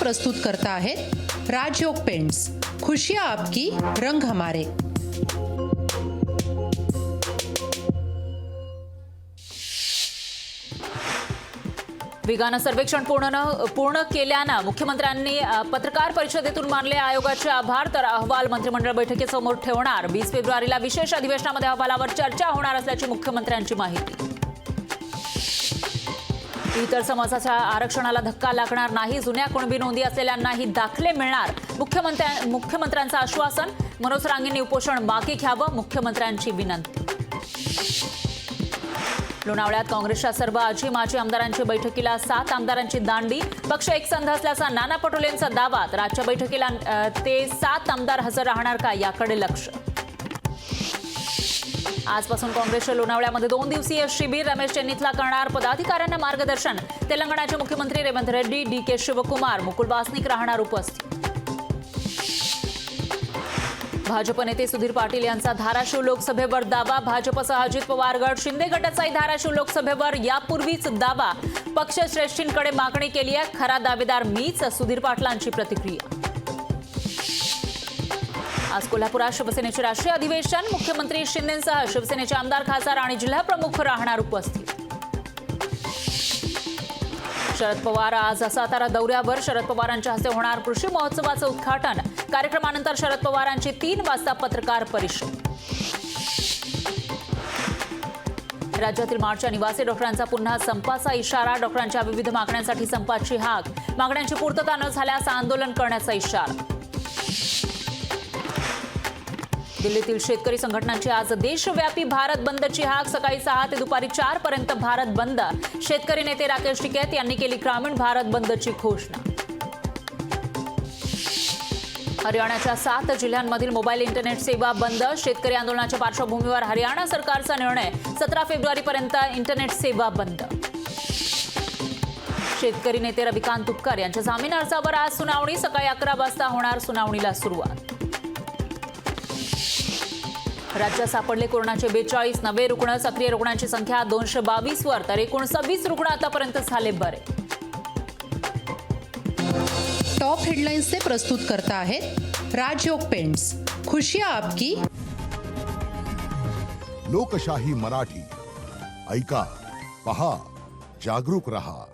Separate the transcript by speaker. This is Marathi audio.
Speaker 1: प्रस्तुत करता आहेत राजयोग पेंट्स, खुशियाँ आपकी, रंग हमारे।
Speaker 2: वेगानं सर्वेक्षण पूर्ण केल्यानं मुख्यमंत्र्यांनी पत्रकार परिषदेतून मानले आयोगाचे आभार। तर अहवाल मंत्रिमंडळ बैठकीसमोर ठेवणार। 20 फेब्रुवारीला विशेष अधिवेशनामध्ये अहवालावर चर्चा होणार असल्याची मुख्यमंत्र्यांची माहिती। इतर समाजाच्या आरक्षणाला धक्का लागणार नाही। जुन्या कुणबी नोंदी असलेल्यांनाही दाखले मिळणार। मुख्यमंत्र्यांचं आश्वासन। मनोज रांगेंनी उपोषण मागे घ्यावं, मुख्यमंत्र्यांची विनंती। लोणावळ्यात काँग्रेसच्या सर्व आजी माजी आमदारांची बैठकीला 7 आमदारांची दांडी। पक्ष एकसंध असल्याचा नाना पटोलेंचा दावा। तर आजच्या बैठकीला ते 7 आमदार हजर राहणार का याकडे लक्ष। आजपासून काँग्रेसच्या लोणावळ्यामध्ये 2 दिवसीय शिबिर। रमेश चेन्नीतला करणार पदाधिकाऱ्यांना मार्गदर्शन। तेलंगणाचे मुख्यमंत्री रेवंत रेड्डी, डी.के. शिवकुमार, मुकुल वासनिक राहणार उपस्थित। भाजप नेते सुधीर पाटील यांचा धाराशिव लोकसभेवर दावा। भाजपसह अजित पवार गट, शिंदे गटाचाही धाराशिव लोकसभेवर यापूर्वीच दावा। पक्षश्रेष्ठींकडे मागणी केली आहे। खरा दावेदार मीच, सुधीर पाटलांची प्रतिक्रिया। आज कोल्हापुरात शिवसेनेचे राष्ट्रीय अधिवेशन। मुख्यमंत्री शिंदेंसह शिवसेनेचे आमदार, खासदार आणि जिल्हाप्रमुख राहणार उपस्थित। शरद पवार आज सातारा दौऱ्यावर। शरद पवारांच्या हस्ते होणार कृषी महोत्सवाचं उद्घाटन। कार्यक्रमानंतर शरद पवारांची 3 वाजता पत्रकार परिषद। राज्यातील मार्चच्या निवासी डॉक्टरांचा पुन्हा संपाचा इशारा। डॉक्टरांच्या विविध मागण्यांसाठी संपाची हाक। मागण्यांची पूर्तता न झाल्यास आंदोलन करण्याचा इशारा। दिल्लीतील शेतकरी संघटनांची आज देशव्यापी भारत बंदची हाक। सकाळी 6 ते दुपारी 4 पर्यंत भारत बंद। शेतकरी नेते राकेश टिकैत यांनी केली ग्रामीण भारत बंदची घोषणा। हरियाणाच्या 7 जिल्ह्यांमधील मोबाईल इंटरनेट सेवा बंद। शेतकरी आंदोलनाच्या पार्श्वभूमीवर हरियाणा सरकारचा निर्णय। 17 फेब्रुवारीपर्यंत इंटरनेट सेवा बंद। शेतकरी नेते रविकांत तुपकर यांच्या जामीन अर्जावर आज सुनावणी। सकाळी 11 वाजता होणार सुनावणीला सुरुवात। राज्यात सापडले कोरोनाचे 42 नवे रुग्ण। सक्रिय रुग्णांची संख्या 222 वर, तर एकूण 26 रुग्ण आतापर्यंत झाले बरे।
Speaker 1: टॉप हेडलाइन्सचे प्रस्तुत करता आहेत राजयोग पेंट्स, खुशियाँ आपकी।
Speaker 3: लोकशाही मराठी ऐका, पहा, जागरूक रहा।